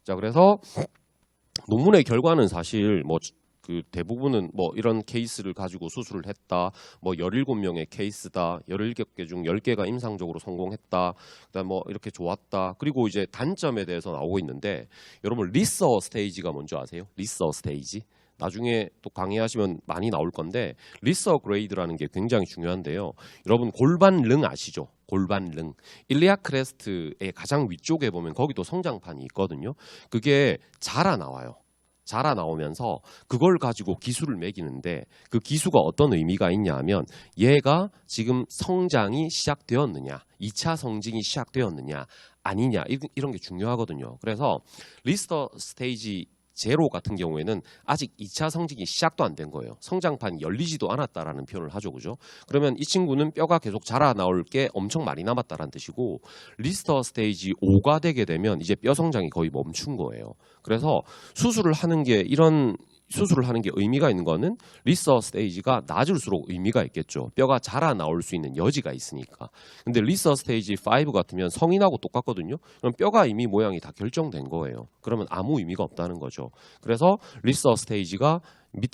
자, 그래서 논문의 결과는 사실 뭐 그 대부분은 뭐 이런 케이스를 가지고 수술을 했다. 뭐 17명의 케이스다. 17개 중 10개가 임상적으로 성공했다. 그다음 뭐 이렇게 좋았다. 그리고 이제 단점에 대해서 나오고 있는데 여러분 리서 스테이지가 뭔지 아세요? 리서 스테이지. 나중에 또 강의하시면 많이 나올 건데 리서 그레이드라는 게 굉장히 중요한데요. 여러분 골반릉 아시죠? 골반릉. 일리악 크레스트의 가장 위쪽에 보면 거기도 성장판이 있거든요. 그게 자라나와요. 자라나오면서 그걸 가지고 기수를 매기는데 그 기수가 어떤 의미가 있냐 하면 얘가 지금 성장이 시작되었느냐 2차 성징이 시작되었느냐 아니냐 이런 게 중요하거든요. 그래서 리스터 스테이지 제로 같은 경우에는 아직 2차 성징이 시작도 안 된 거예요. 성장판이 열리지도 않았다라는 표현을 하죠. 그죠? 그러면 이 친구는 뼈가 계속 자라나올 게 엄청 많이 남았다라는 뜻이고 리스터 스테이지 5가 되게 되면 이제 뼈 성장이 거의 멈춘 거예요. 그래서 수술을 하는 게 의미가 있는 거는 리서 스테이지가 낮을수록 의미가 있겠죠. 뼈가 자라나올 수 있는 여지가 있으니까. 근데 리서 스테이지 5 같으면 성인하고 똑같거든요. 그럼 뼈가 이미 모양이 다 결정된 거예요. 그러면 아무 의미가 없다는 거죠. 그래서 리서 스테이지가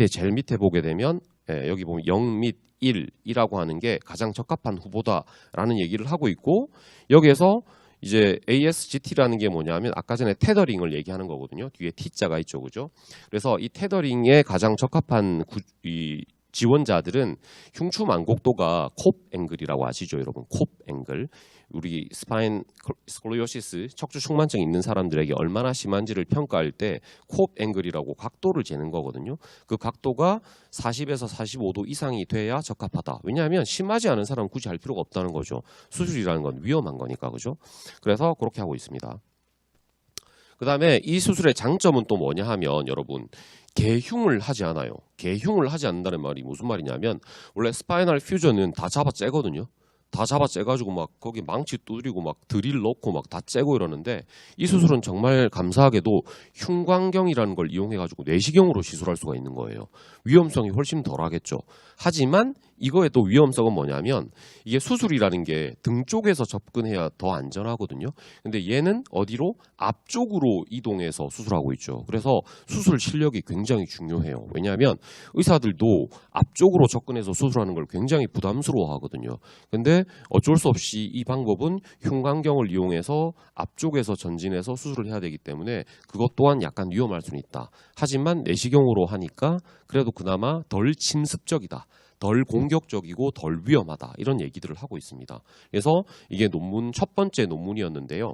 제일 밑에 보게 되면 여기 보면 0 및 1이라고 하는 게 가장 적합한 후보다라는 얘기를 하고 있고 여기에서 이제 ASGT라는 게 뭐냐면 아까 전에 테더링을 얘기하는 거거든요. 뒤에 T자가 있죠. 그죠? 그래서 이 테더링에 가장 적합한 이 지원자들은 흉추 만곡도가 콥 앵글이라고 아시죠, 여러분? 콥 앵글. 우리 스파인 스콜리오시스 척추 충만증 있는 사람들에게 얼마나 심한지를 평가할 때 콥 앵글이라고 각도를 재는 거거든요. 그 각도가 40에서 45도 이상이 돼야 적합하다. 왜냐하면 심하지 않은 사람은 굳이 할 필요가 없다는 거죠. 수술이라는 건 위험한 거니까. 그죠? 그래서 그렇게 하고 있습니다. 그 다음에 이 수술의 장점은 또 뭐냐 하면 여러분 개흉을 하지 않아요. 개흉을 하지 않는다는 말이 무슨 말이냐면 원래 스파이널 퓨전은 다 잡아 째거든요. 다 잡아 째가지고 막 거기 망치 두드리고 막 드릴 넣고 막 다 째고 이러는데 이 수술은 정말 감사하게도 흉곽경이라는 걸 이용해가지고 내시경으로 시술할 수가 있는 거예요. 위험성이 훨씬 덜하겠죠. 하지만 이거의 또 위험성은 뭐냐면 이게 수술이라는 게 등 쪽에서 접근해야 더 안전하거든요. 근데 얘는 어디로? 앞쪽으로 이동해서 수술하고 있죠. 그래서 수술 실력이 굉장히 중요해요. 왜냐하면 의사들도 앞쪽으로 접근해서 수술하는 걸 굉장히 부담스러워 하거든요. 근데 어쩔 수 없이 이 방법은 흉곽경을 이용해서 앞쪽에서 전진해서 수술을 해야 되기 때문에 그것 또한 약간 위험할 수는 있다. 하지만 내시경으로 하니까 그래도 그나마 덜 침습적이다. 덜 공격적이고 덜 위험하다. 이런 얘기들을 하고 있습니다. 그래서 이게 논문 첫 번째 논문이었는데요.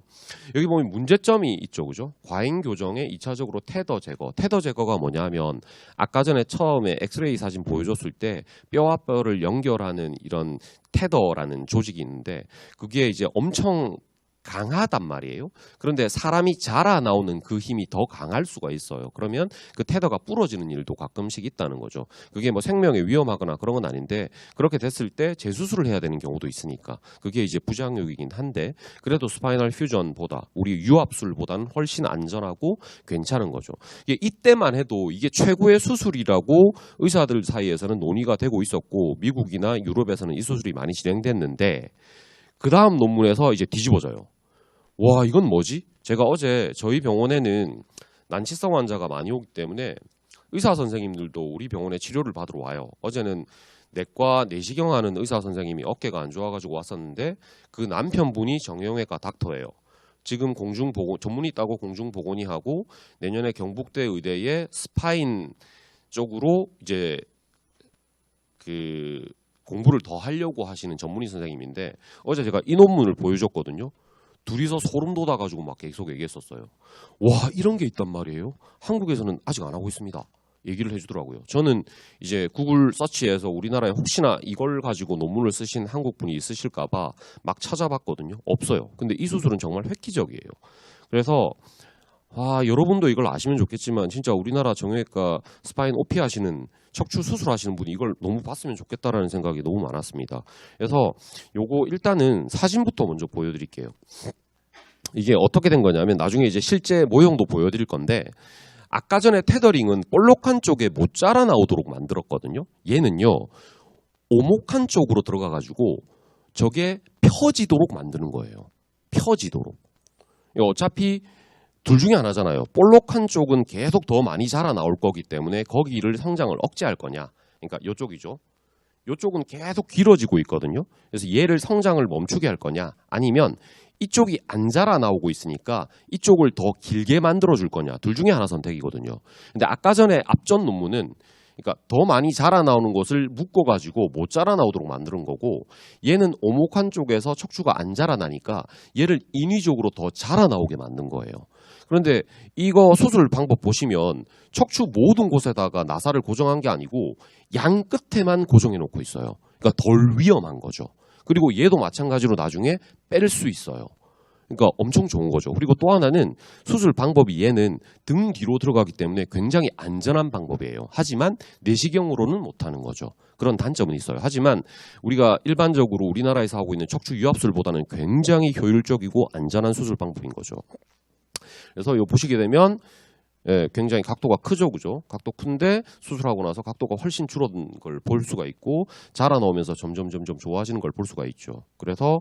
여기 보면 문제점이 있죠. 그죠? 과잉 교정에 2차적으로 테더 제거. 테더 제거가 뭐냐 하면 아까 전에 처음에 엑스레이 사진 보여줬을 때 뼈와 뼈를 연결하는 이런 테더라는 조직이 있는데 그게 이제 엄청 강하단 말이에요. 그런데 사람이 자라나오는 그 힘이 더 강할 수가 있어요. 그러면 그 테더가 부러지는 일도 가끔씩 있다는 거죠. 그게 뭐 생명에 위험하거나 그런 건 아닌데 그렇게 됐을 때 재수술을 해야 되는 경우도 있으니까 그게 이제 부작용이긴 한데 그래도 스파이널 퓨전보다 우리 유압술보다는 훨씬 안전하고 괜찮은 거죠. 이때만 해도 이게 최고의 수술이라고 의사들 사이에서는 논의가 되고 있었고 미국이나 유럽에서는 이 수술이 많이 진행됐는데 그 다음 논문에서 이제 뒤집어져요. 와, 이건 뭐지? 제가 어제 저희 병원에는 난치성 환자가 많이 오기 때문에 의사 선생님들도 우리 병원에 치료를 받으러 와요. 어제는 내과 내시경 하는 의사 선생님이 어깨가 안 좋아가지고 왔었는데 그 남편분이 정형외과 닥터예요. 지금 공중보건 전문의 따고 공중보건의 하고 내년에 경북대 의대의 스파인 쪽으로 이제 그 공부를 더 하려고 하시는 전문의 선생님인데 어제 제가 이 논문을 보여줬거든요. 둘이서 소름 돋아가지고 막 계속 얘기했었어요. 와, 이런 게 있단 말이에요. 한국에서는 아직 안 하고 있습니다. 얘기를 해주더라고요. 저는 이제 구글 서치에서 우리나라에 혹시나 이걸 가지고 논문을 쓰신 한국분이 있으실까봐 막 찾아봤거든요. 없어요. 근데 이 수술은 정말 획기적이에요. 그래서 여러분도 이걸 아시면 좋겠지만 진짜 우리나라 정형외과 스파인 OP 하시는 척추 수술하시는 분이 이걸 너무 봤으면 좋겠다라는 생각이 너무 많았습니다. 그래서 요거 일단은 사진부터 먼저 보여드릴게요. 이게 어떻게 된 거냐면 나중에 이제 실제 모형도 보여드릴 건데 아까 전에 테더링은 볼록한 쪽에 못 자라 나오도록 만들었거든요. 얘는요 오목한 쪽으로 들어가가지고 저게 펴지도록 만드는 거예요. 펴지도록. 어차피 둘 중에 하나잖아요. 볼록한 쪽은 계속 더 많이 자라나올 거기 때문에 거기를 성장을 억제할 거냐. 그러니까 이쪽이죠. 이쪽은 계속 길어지고 있거든요. 그래서 얘를 성장을 멈추게 할 거냐. 아니면 이쪽이 안 자라나오고 있으니까 이쪽을 더 길게 만들어줄 거냐. 둘 중에 하나 선택이거든요. 근데 아까 전에 앞전 논문은 그러니까 더 많이 자라나오는 것을 묶어가지고 못 자라나오도록 만드는 거고 얘는 오목한 쪽에서 척추가 안 자라나니까 얘를 인위적으로 더 자라나오게 만든 거예요. 그런데 이거 수술 방법 보시면 척추 모든 곳에다가 나사를 고정한 게 아니고 양 끝에만 고정해 놓고 있어요. 그러니까 덜 위험한 거죠. 그리고 얘도 마찬가지로 나중에 뺄 수 있어요. 그러니까 엄청 좋은 거죠. 그리고 또 하나는 수술 방법이 얘는 등 뒤로 들어가기 때문에 굉장히 안전한 방법이에요. 하지만 내시경으로는 못하는 거죠. 그런 단점은 있어요. 하지만 우리가 일반적으로 우리나라에서 하고 있는 척추 유압술보다는 굉장히 효율적이고 안전한 수술 방법인 거죠. 그래서 이거 보시게 되면 굉장히 각도가 크죠, 그죠? 각도 큰데 수술하고 나서 각도가 훨씬 줄어든 걸 볼 수가 있고 자라나오면서 점점 좋아지는 걸 볼 수가 있죠. 그래서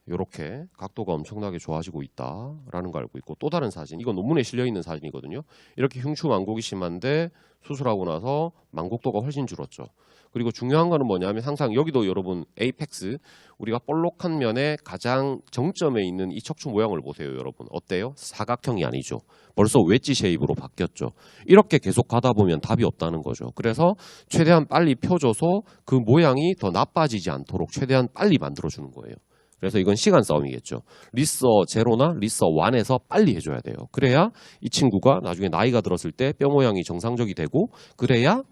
이렇게 각도가 엄청나게 좋아지고 있다라는 걸 알고 있고 또 다른 사진, 이건 논문에 실려 있는 사진이거든요. 이렇게 흉추 만곡이 심한데 수술하고 나서 만곡도가 훨씬 줄었죠. 그리고 중요한 거는 뭐냐면 항상 여기도 여러분 에이펙스, 우리가 볼록한 면의 가장 정점에 있는 이 척추 모양을 보세요, 여러분. 어때요? 사각형이 아니죠. 벌써 웨지 쉐입으로 바뀌었죠. 이렇게 계속 가다 보면 답이 없다는 거죠. 그래서 최대한 빨리 펴줘서 그 모양이 더 나빠지지 않도록 최대한 빨리 만들어주는 거예요. 그래서 이건 시간 싸움이겠죠. 리서 제로나 리서 1에서 빨리 해줘야 돼요. 그래야 이 친구가 나중에 나이가 들었을 때 뼈 모양이 정상적이 되고 그래야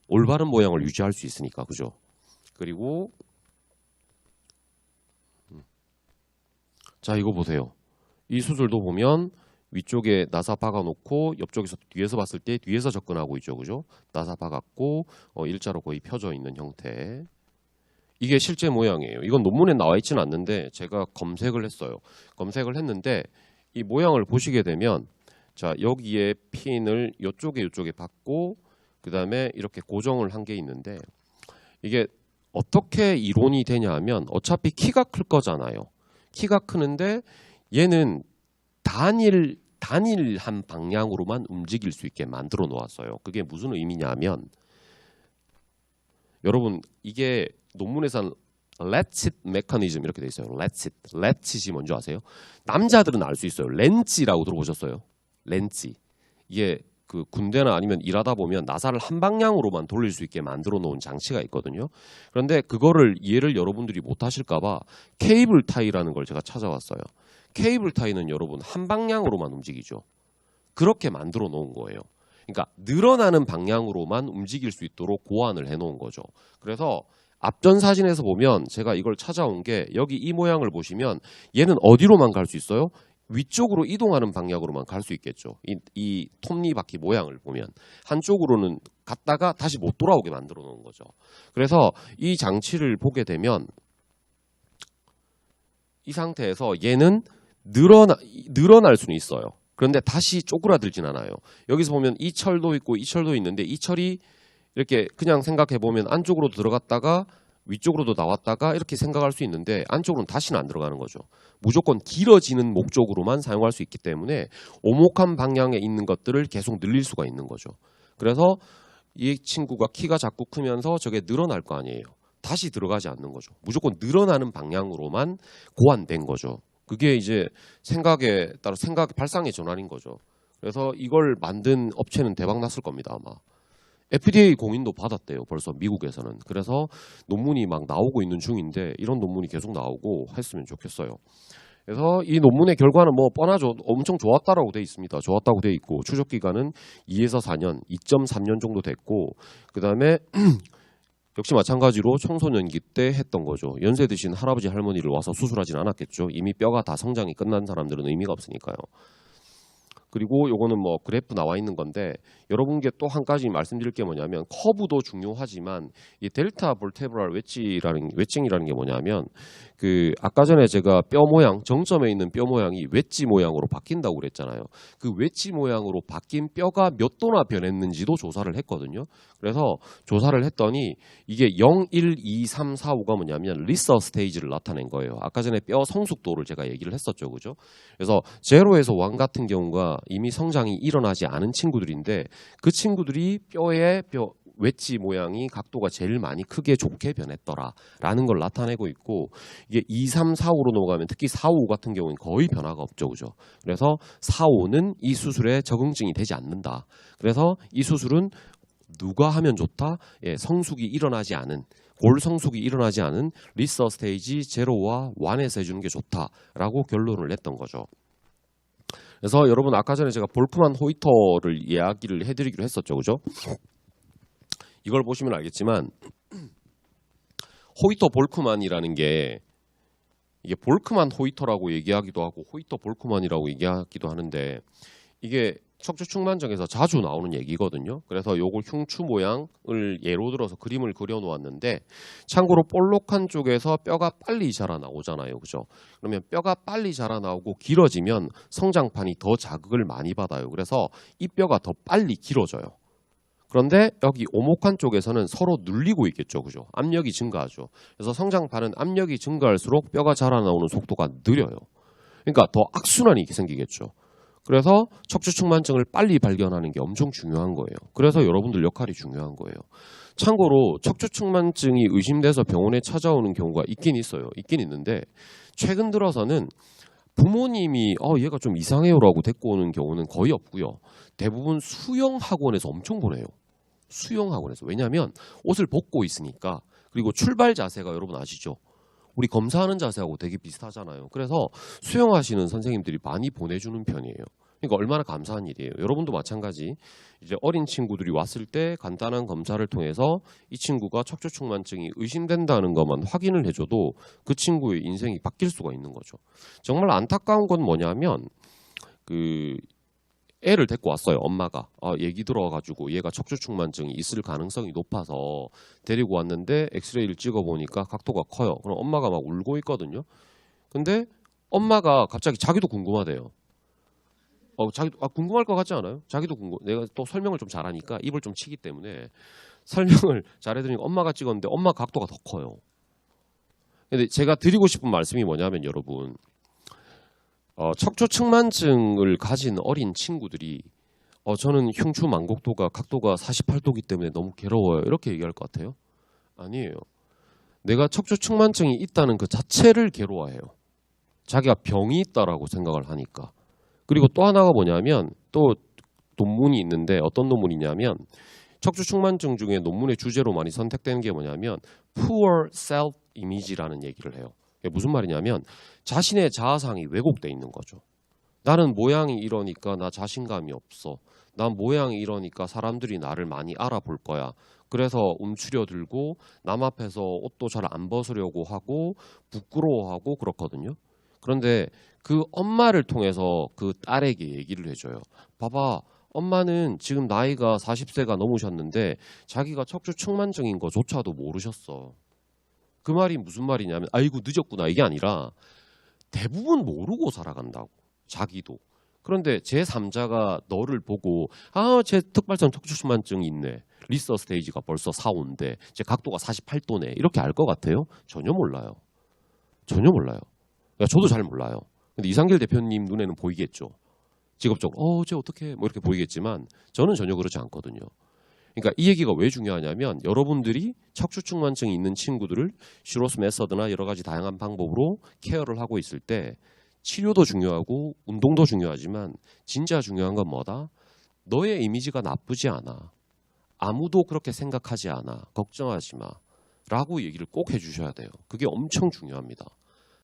올바른 모양을 유지할 수 있으니까, 그죠? 그리고 자, 이거 보세요. 이 수술도 보면 위쪽에 나사 박아놓고 옆쪽에서 뒤에서 봤을 때 뒤에서 접근하고 있죠, 그죠? 나사 박았고 일자로 거의 펴져 있는 형태. 이게 실제 모양이에요. 이건 논문에 나와 있지는 않는데 제가 검색을 했어요. 검색을 했는데 이 모양을 보시게 되면 자, 여기에 핀을 이쪽에 받고 그 다음에 이렇게 고정을 한 게 있는데 이게 어떻게 이론이 되냐 하면 어차피 키가 클 거잖아요. 키가 크는데 얘는 단일한 방향으로만 움직일 수 있게 만들어 놓았어요. 그게 무슨 의미냐 하면 여러분 이게 논문에서는 렛칫 메커니즘 이렇게 돼 있어요. 렛칫이 뭔지 아세요? 남자들은 알 수 있어요. 렌치라고 들어보셨어요? 렌치. 이게 그 군대나 아니면 일하다 보면 나사를 한 방향으로만 돌릴 수 있게 만들어 놓은 장치가 있거든요. 그런데 그거를 이해를 여러분들이 못 하실까 봐 케이블 타이라는 걸 제가 찾아왔어요. 케이블 타이는 여러분 한 방향으로만 움직이죠. 그렇게 만들어 놓은 거예요. 그러니까 늘어나는 방향으로만 움직일 수 있도록 고안을 해 놓은 거죠. 그래서 앞전 사진에서 보면 제가 이걸 찾아온 게 여기 이 모양을 보시면 얘는 어디로만 갈 수 있어요? 위쪽으로 이동하는 방향으로만 갈 수 있겠죠. 이 톱니바퀴 모양을 보면 한쪽으로는 갔다가 다시 못 돌아오게 만들어 놓은 거죠. 그래서 이 장치를 보게 되면 이 상태에서 얘는 늘어날 수는 있어요. 그런데 다시 쪼그라들진 않아요. 여기서 보면 이 철도 있고 이 철도 있는데 이 철이 이렇게 그냥 생각해 보면 안쪽으로도 들어갔다가 위쪽으로도 나왔다가 이렇게 생각할 수 있는데 안쪽으로는 다시는 안 들어가는 거죠. 무조건 길어지는 목적으로만 사용할 수 있기 때문에 오목한 방향에 있는 것들을 계속 늘릴 수가 있는 거죠. 그래서 이 친구가 키가 자꾸 크면서 저게 늘어날 거 아니에요. 다시 들어가지 않는 거죠. 무조건 늘어나는 방향으로만 고안된 거죠. 그게 이제 생각에 따라 발상의 전환인 거죠. 그래서 이걸 만든 업체는 대박 났을 겁니다, 아마. FDA 공인도 받았대요, 벌써 미국에서는. 그래서 논문이 막 나오고 있는 중인데 이런 논문이 계속 나오고 했으면 좋겠어요. 그래서 이 논문의 결과는 뭐 뻔하죠. 엄청 좋았다라고 돼 있습니다. 좋았다고 돼 있고 추적 기간은 2에서 4년, 2.3년 정도 됐고 그 다음에 역시 마찬가지로 청소년기 때 했던 거죠. 연세 드신 할아버지 할머니를 와서 수술하진 않았겠죠. 이미 뼈가 다 성장이 끝난 사람들은 의미가 없으니까요. 그리고 요거는 뭐 그래프 나와 있는 건데 여러분께 또 한 가지 말씀드릴 게 뭐냐면 커브도 중요하지만 이 델타 볼테브랄 웨징이라는 게 뭐냐면 그 아까 전에 제가 뼈 모양 정점에 있는 뼈 모양이 웨지 모양으로 바뀐다고 그랬잖아요. 그 웨지 모양으로 바뀐 뼈가 몇 도나 변했는지도 조사를 했거든요. 그래서 조사를 했더니 이게 0, 1, 2, 3, 4, 5가 뭐냐면 리서 스테이지를 나타낸 거예요. 아까 전에 뼈 성숙도를 제가 얘기를 했었죠. 그죠? 그래서 제로에서 1 같은 경우가 이미 성장이 일어나지 않은 친구들인데 그 친구들이 뼈의 웨지 모양이 각도가 제일 많이 크게 좋게 변했더라라는 걸 나타내고 있고 이게 2, 3, 4, 5로 넘어가면 특히 4, 5 같은 경우는 거의 변화가 없죠. 그죠? 그래서 4, 5는 이 수술에 적응증이 되지 않는다. 그래서 이 수술은 누가 하면 좋다? 예, 성숙이 일어나지 않은 골 성숙이 일어나지 않은 리서 스테이지 0와 1에서 해주는 게 좋다라고 결론을 냈던 거죠. 그래서 여러분 아까 전에 제가 볼크만 호이터를 이야기를 해드리기로 했었죠. 그죠? 이걸 보시면 알겠지만 호이터 볼크만이라는 게 이게 볼크만 호이터라고 얘기하기도 하고 호이터 볼크만이라고 얘기하기도 하는데 이게 척추측만증에서 자주 나오는 얘기거든요. 그래서 요걸 흉추 모양을 예로 들어서 그림을 그려 놓았는데 참고로 볼록한 쪽에서 뼈가 빨리 자라나오잖아요. 그죠? 그러면 뼈가 빨리 자라나오고 길어지면 성장판이 더 자극을 많이 받아요. 그래서 이 뼈가 더 빨리 길어져요. 그런데 여기 오목한 쪽에서는 서로 눌리고 있겠죠. 그죠? 압력이 증가하죠. 그래서 성장판은 압력이 증가할수록 뼈가 자라나오는 속도가 느려요. 그러니까 더 악순환이 생기겠죠. 그래서 척추측만증을 빨리 발견하는 게 엄청 중요한 거예요. 그래서 여러분들 역할이 중요한 거예요. 참고로 척추측만증이 의심돼서 병원에 찾아오는 경우가 있긴 있어요. 있긴 있는데 최근 들어서는 부모님이 얘가 좀 이상해요라고 데리고 오는 경우는 거의 없고요. 대부분 수영학원에서 엄청 보내요. 수영학원에서. 왜냐하면 옷을 벗고 있으니까. 그리고 출발 자세가 여러분 아시죠? 우리 검사하는 자세하고 되게 비슷하잖아요. 그래서 수영하시는 선생님들이 많이 보내주는 편이에요. 그러니까 얼마나 감사한 일이에요. 여러분도 마찬가지. 이제 어린 친구들이 왔을 때 간단한 검사를 통해서 이 친구가 척추측만증이 의심된다는 것만 확인을 해줘도 그 친구의 인생이 바뀔 수가 있는 거죠. 정말 안타까운 건 뭐냐면 애를 데리고 왔어요. 엄마가 얘기 들어가지고 얘가 척추측만증이 있을 가능성이 높아서 데리고 왔는데 엑스레이를 찍어보니까 각도가 커요. 그럼 엄마가 막 울고 있거든요. 근데 엄마가 갑자기 자기도 궁금하대요. 자기도 궁금할 것 같지 않아요? 자기도 내가 또 설명을 좀 잘하니까 입을 좀 치기 때문에 설명을 잘해드리니까 엄마가 찍었는데 엄마 각도가 더 커요. 근데 제가 드리고 싶은 말씀이 뭐냐면 여러분 척추측만증을 가진 어린 친구들이 저는 흉추 만곡도가 각도가 48도기 때문에 너무 괴로워요. 이렇게 얘기할 것 같아요? 아니에요. 내가 척추측만증이 있다는 그 자체를 괴로워해요. 자기가 병이 있다라고 생각을 하니까. 그리고 또 하나가 뭐냐면 또 논문이 있는데 어떤 논문이냐면 척추측만증 중에 논문의 주제로 많이 선택되는 게 뭐냐면 poor self image라는 얘기를 해요. 무슨 말이냐면 자신의 자아상이 왜곡돼 있는 거죠. 나는 모양이 이러니까 나 자신감이 없어. 난 모양이 이러니까 사람들이 나를 많이 알아볼 거야. 그래서 움츠려들고 남 앞에서 옷도 잘 안 벗으려고 하고 부끄러워하고 그렇거든요. 그런데 그 엄마를 통해서 그 딸에게 얘기를 해줘요. 봐봐. 엄마는 지금 나이가 40세가 넘으셨는데 자기가 척추측만증인 거조차도 모르셨어. 그 말이 무슨 말이냐면 아이고 늦었구나 이게 아니라 대부분 모르고 살아간다고. 자기도. 그런데 제3자가 너를 보고 쟤 특발성 척추측만증이 있네. 리서 스테이지가 벌써 4, 5인데 제 각도가 48도네. 이렇게 알 것 같아요? 전혀 몰라요. 전혀 몰라요. 그러니까 저도 잘 몰라요. 근데 이상길 대표님 눈에는 보이겠죠. 직업적으로 쟤 어떡해 뭐 이렇게 보이겠지만 저는 전혀 그렇지 않거든요. 그러니까 이 얘기가 왜 중요하냐면 여러분들이 척추측만증이 있는 친구들을 슈로스 메서드나 여러 가지 다양한 방법으로 케어를 하고 있을 때 치료도 중요하고 운동도 중요하지만 진짜 중요한 건 뭐다? 너의 이미지가 나쁘지 않아. 아무도 그렇게 생각하지 않아. 걱정하지 마. 라고 얘기를 꼭 해주셔야 돼요. 그게 엄청 중요합니다.